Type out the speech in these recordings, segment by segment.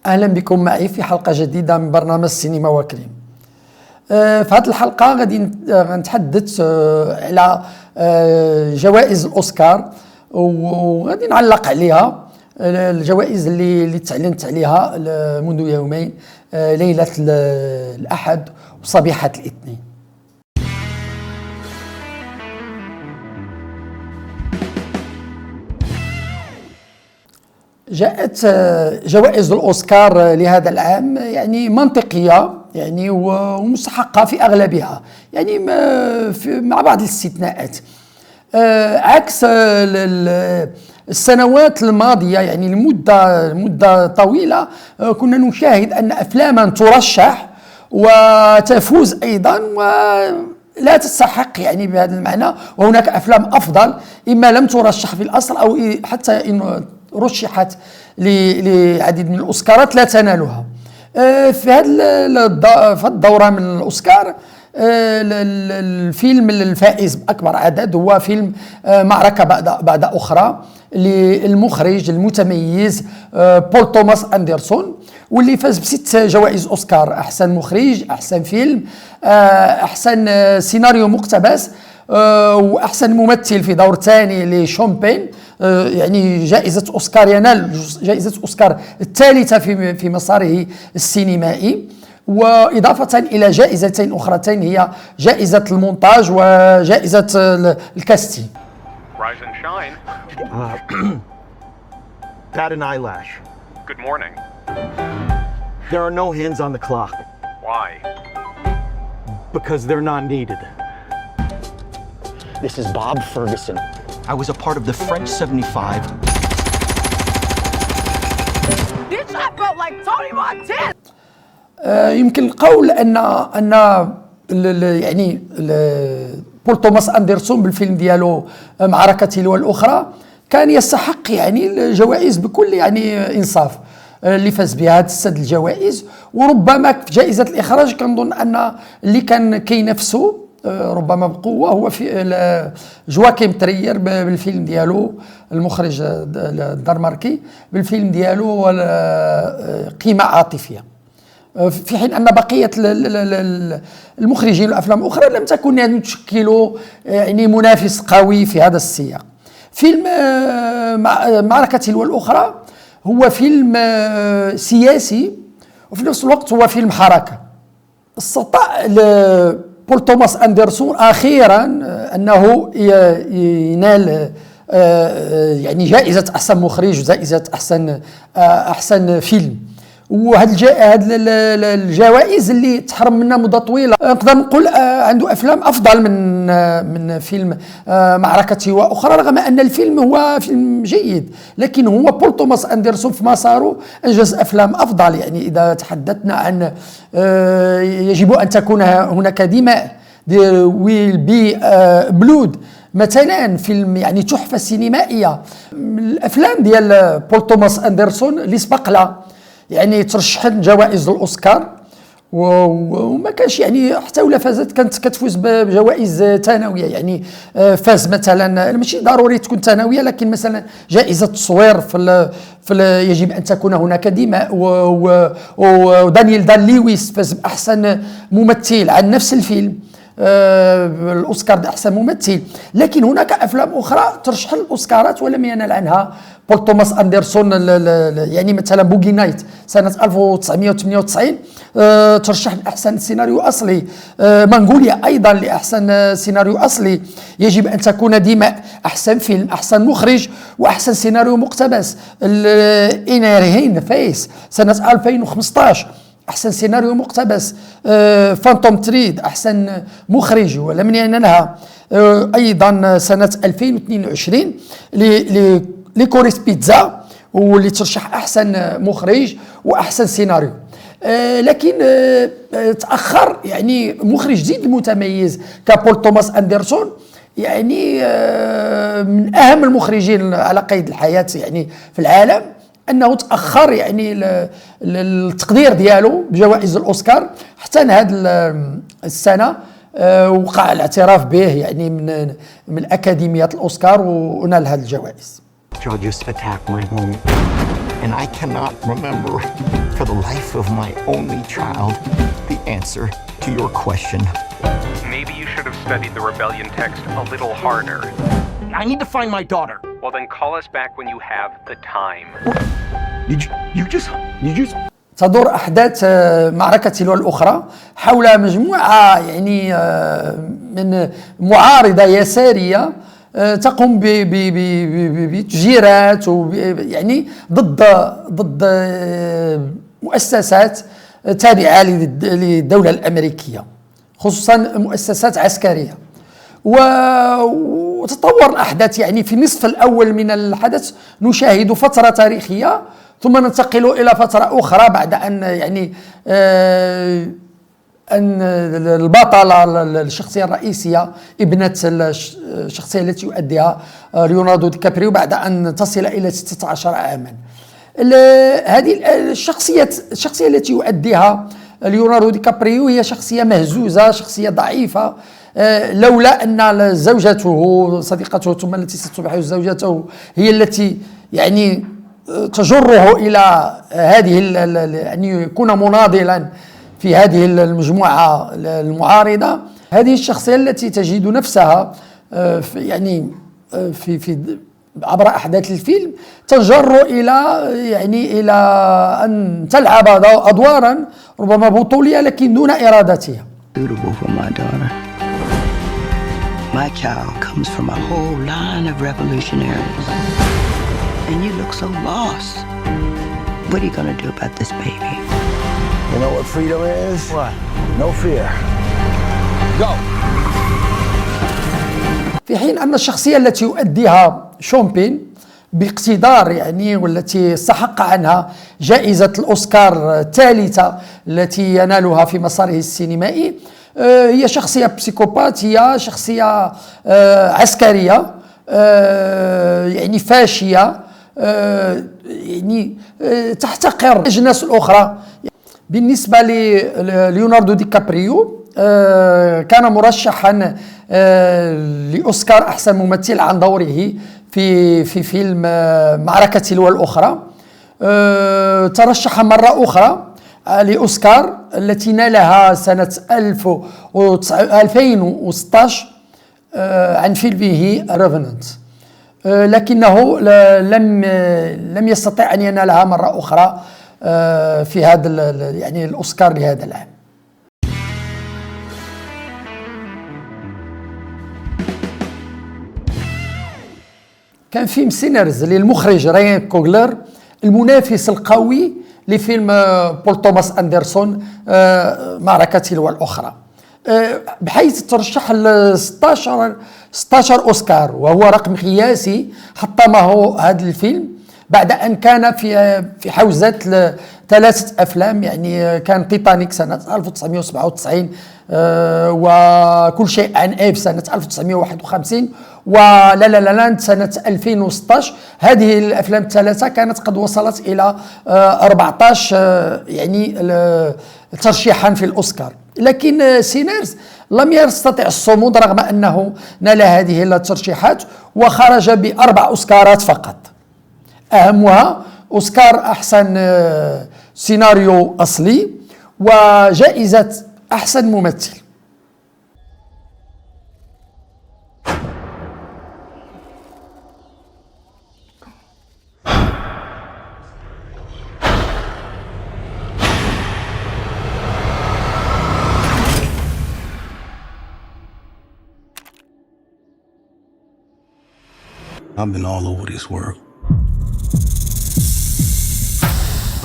أهلا بكم معي في حلقة جديدة من برنامج السينما وكريم. في هذه الحلقة غادي نتحدث على جوائز الأوسكار، وغادي نعلق عليها الجوائز اللي تعلنت عليها منذ يومين، ليلة الأحد وصبيحة الاثنين. جاءت جوائز الأوسكار لهذا العام يعني منطقية يعني ومستحقة في أغلبها، يعني مع بعض الاستثناءات، عكس السنوات الماضية. يعني لمدة طويلة كنا نشاهد أن أفلاما ترشح وتفوز أيضا ولا تستحق يعني بهذا المعنى، وهناك أفلام أفضل إما لم ترشح في الأصل أو حتى إن رشحت لعديد من الأوسكارات لا تنالها. في هذا الدورة من الأوسكار الفيلم الفائز بأكبر عدد هو فيلم معركة بعد أخرى للمخرج المتميز بول توماس أندرسون، واللي فاز ب6 جوائز أوسكار: أحسن مخرج، أحسن فيلم، أحسن سيناريو مقتبس، وأحسن ممثل في دور ثاني لشون بين. يعني جائزة أوسكار، ينال جائزة أوسكار الثالثة في مساره السينمائي، وإضافة إلى جائزتين أخرتين هي جائزة المونتاج وجائزة الكاستين. Rise and shine. Pat an eyelash. Good morning. There are no hands on the clock Why? because they're not needed. This is Bob Ferguson. I was a part of the French 75. Bitch, I felt like Tony Montana. يمكن القول أن يعني بول توماس أندرسون بالفيلم ديالو معركة تلو الأخرى كان يستحق يعني الجوائز بكل يعني إنصاف اللي فاز بها هاد 6 الجوائز. وربما في جائزة الإخراج كنظن أن اللي كان كينافسو ربما بقوة هو في جواكيم تريير بالفيلم ديالو، المخرج الدنماركي، بالفيلم ديالو قيمة عاطفية، في حين أن بقية المخرجين الأفلام الأخرى لم تكن يعني تشكل يعني منافس قوي في هذا السياق. فيلم معركة تلو الأخرى هو فيلم سياسي وفي نفس الوقت هو فيلم حركة. استطاع بول توماس أندرسون أخيرا أنه ينال يعني جائزة أحسن مخرج وجائزة أحسن فيلم، وهاد الجوائز اللي تحرم منها مدة طويلة. نقدر نقول عنده أفلام أفضل من فيلم معركة وأخرى، رغم أن الفيلم هو فيلم جيد، لكن هو بول توماس أندرسون في مساره أنجز أفلام أفضل. يعني إذا تحدثنا عن يجب أن تكون هناك دماء، ويل بي بلود مثلا، فيلم يعني تحفة سينمائية. الأفلام ديال بول توماس أندرسون اللي سبق لها يعني ترشحت جوائز الأوسكار وما كانش يعني حتى ولا فازت كانت كتفوز بجوائز ثانويه. يعني فاز مثلا، ماشي ضروري تكون ثانويه، لكن مثلا جائزه التصوير في يجب ان تكون هناك دماء، ودانيال دان لويس فاز باحسن ممثل عن نفس الفيلم، الأوسكار أحسن ممثل. لكن هناك أفلام أخرى ترشح الأوسكارات ولم ينال عنها بول توماس أندرسون. يعني مثلا بوغي نايت سنة 1998 ترشح لأحسن سيناريو أصلي، منغوليا أيضا لأحسن سيناريو أصلي، يجب أن تكون دماء أحسن فيلم، أحسن مخرج وأحسن سيناريو مقتبس، إنرهين فيس سنة 2015 أحسن سيناريو مقتبس، فانتوم تريد أحسن مخرج ولم ينالها. أيضا سنة 2022 لكوريس بيتزا واللي ترشح أحسن مخرج وأحسن سيناريو. لكن تأخر يعني مخرج جديد متميز كبول توماس أندرسون، يعني من أهم المخرجين على قيد الحياة يعني في العالم، أنه تأخر يعني التقدير ديالو بجوائز الأوسكار حتى هذه السنة وقع الاعتراف به يعني من أكاديمية الأوسكار ونال هذه الجوائز. Joe just attacked my home. And I cannot remember, for the life of my only child, the answer to your question. Maybe you should have studied the rebellion text a little harder. I need to find my daughter. Well, then call us back when you have the time. You just تدور أحداث معركة تلو الأخرى حول مجموعة يعني من معارضة يسارية تقوم بتفجيرات يعني ضد مؤسسات تابعة للدولة الأمريكية، خصوصا مؤسسات عسكرية. وتطور الأحداث يعني في النصف الأول من الحدث نشاهد فترة تاريخية، ثم ننتقل إلى فترة أخرى بعد أن يعني أن البطلة الشخصية الرئيسية ابنة الشخصية التي يؤديها ليوناردو دي كابريو بعد أن تصل إلى 16 عاما. هذه الشخصية التي يؤديها ليوناردو دي كابريو هي شخصية مهزوزة، شخصية ضعيفة، لولا أن زوجته صديقته ثم التي ستصبح زوجته هي التي يعني تجره إلى هذه أن يكون مناضلا في هذه المجموعة المعارضة. هذه الشخصية التي تجد نفسها يعني في عبر أحداث الفيلم تجر إلى أن تلعب أدوارا ربما بطولية لكن دون إرادتها. Suitable for my daughter. My child comes from a whole line of revolutionaries. And you look so lost. What are you gonna do about this baby? You know what freedom is? What? No fear. Go! في حين أن الشخصية التي يؤديها شون بين باقتدار يعني والتي استحق عنها جائزة الأوسكار الثالثة التي ينالها في مساره السينمائي هي شخصية بسيكوبات، هي شخصية عسكرية يعني فاشية يعني تحتقر الأجناس الأخرى. بالنسبة لليوناردو دي كابريو كان مرشحا لأوسكار أحسن ممثل عن دوره في فيلم معركة تلو الأخرى. ترشح مرة أخرى لأوسكار التي نالها سنة 2016 عن فيلمه ريفننت، لكنه لم يستطع أن ينالها مرة أخرى في هذا يعني الأوسكار لهذا العام. كان فيلم سينرز للمخرج راين كوغلر المنافس القوي لفيلم بول توماس أندرسون معركة تلو الأخرى، بحيث ترشح ل 16 أوسكار، وهو رقم قياسي حطمه هذا الفيلم بعد أن كان في حوزة 3 أفلام. يعني كان تيتانيك سنة 1997 وكل شيء عن إيف سنة 1951 ولا لا لاند سنة 2016. هذه الأفلام الثلاثة كانت قد وصلت إلى 14 يعني ترشيحا في الأوسكار، لكن سينرز لم يستطع الصمود رغم أنه نال هذه الترشيحات وخرج ب4 أوسكارات فقط، أهمها أوسكار أحسن سيناريو أصلي وجائزة أحسن ممثل. I've been all over this world.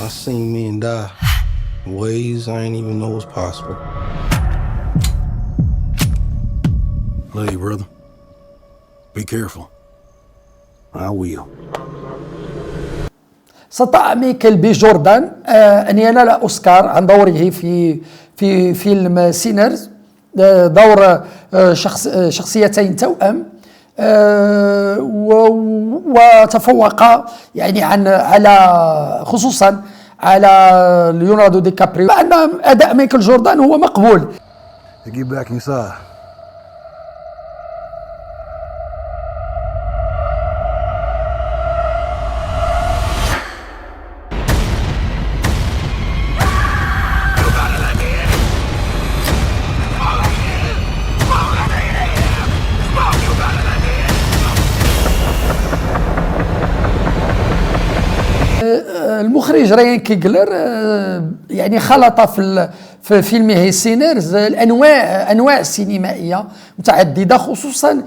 I seen men die in ways I ain't even know was possible. Love you, brother. Be careful. I will. استطاع مايكل بي جوردان أن ينال أوسكار عن دوره في فيلم سينرز، دور شخصيتين توأم، وتفوق يعني على خصوصا على ليوناردو دي كابريو، مع أن أداء مايكل جوردان هو مقبول. Get back inside. المخرج رايان كيغلر يعني خلط في فيلمه سينرز انواع سينمائيه متعدده، خصوصا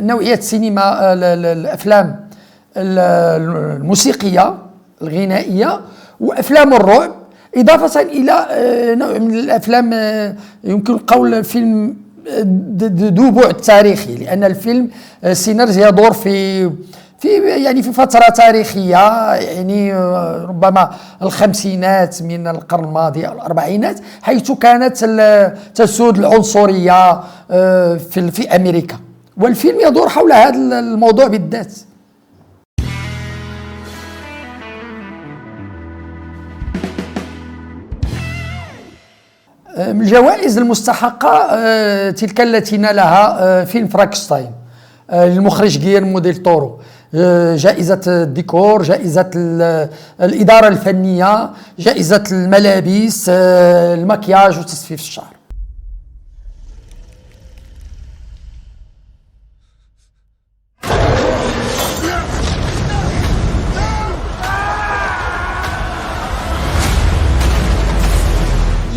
نوعيه السينما الافلام الموسيقيه الغنائيه وافلام الرعب، اضافه الى نوع من الافلام يمكن القول فيلم ذو بعد تاريخي، لان الفيلم سينرز يدور في فترة تاريخية، يعني ربما الخمسينات من القرن الماضي أو الأربعينات، حيث كانت تسود العنصرية في أمريكا، والفيلم يدور حول هذا الموضوع بالذات. من الجوائز المستحقة تلك التي نالها فيلم فرانكشتاين للمخرج غيليرمو ديل تورو، جائزة الديكور، جائزة الإدارة الفنية، جائزة الملابس، المكياج وتصفيف الشعر.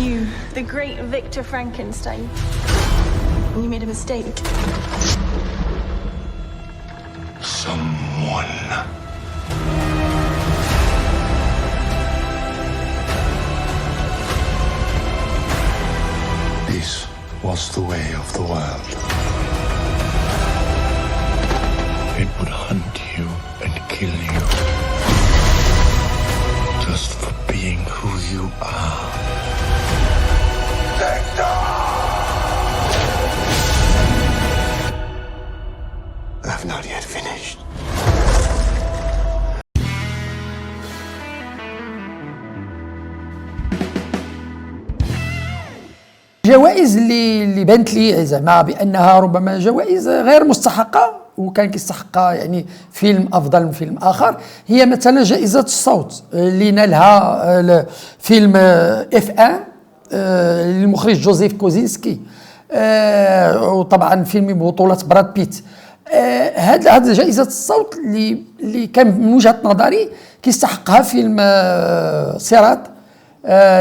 You, the great Victor Frankenstein, you made a mistake. Someone. This was the way of the world. It would hunt you and kill you just for being who you are. I've not yet finished. الجوائز اللي بانت لي زعما بانها ربما جوائز غير مستحقه وكان كيستحقها يعني فيلم افضل من فيلم اخر، هي مثلا جائزه الصوت اللي نالها فيلم F1 للمخرج جوزيف كوزينسكي، وطبعا فيلم ببطوله براد بيت. هذا جائزة الصوت اللي كان من وجهة نظري كيستحقها فيلم سيرات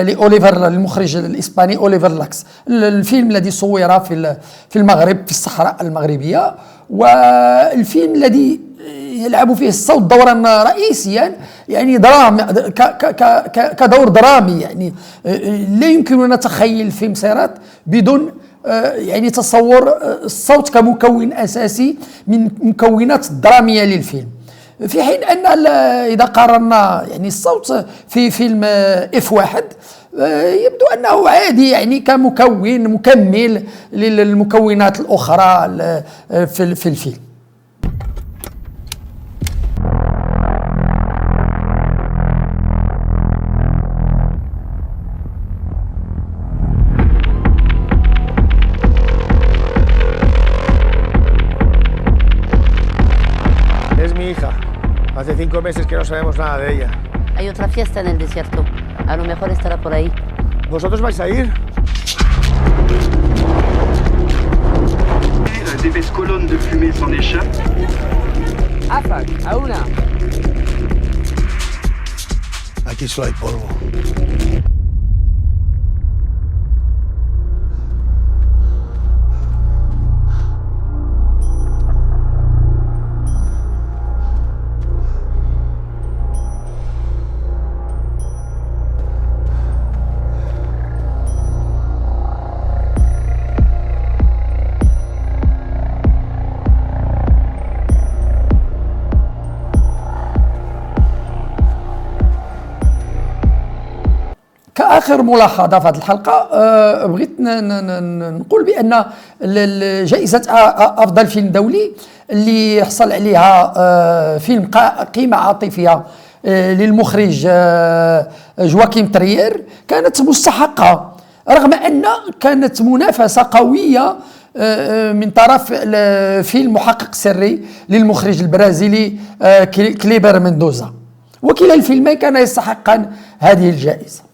لأوليفر المخرج الإسباني أوليفر لاكس، الفيلم الذي صور في المغرب في الصحراء المغربية، والفيلم الذي يلعب فيه الصوت دورا رئيسيا، يعني كدور درامي، يعني لا يمكننا تخيل فيلم سيرات بدون يعني تصور الصوت كمكون أساسي من مكونات الدرامية للفيلم، في حين أن إذا قارنا يعني الصوت في فيلم F1 يبدو أنه عادي، يعني كمكون مكمل للمكونات الأخرى في الفيلم. Hace 5 meses que no sabemos nada de ella. Hay otra fiesta en el desierto. A lo mejor estará por ahí. ¿Vosotros vais a ir? D'épaisses colonnes de fumée s'en échappent. Afak, a una. Aquí solo hay polvo. كآخر ملاحظة في هذه الحلقة بغيت نقول بأن جائزة أفضل فيلم دولي اللي حصل عليها فيلم قيمة عاطفية للمخرج جواكيم تريير كانت مستحقة، رغم أن كانت منافسة قوية من طرف فيلم محقق سري للمخرج البرازيلي كليبر مندوزا، وكلا الفيلمين كان يستحقان هذه الجائزة.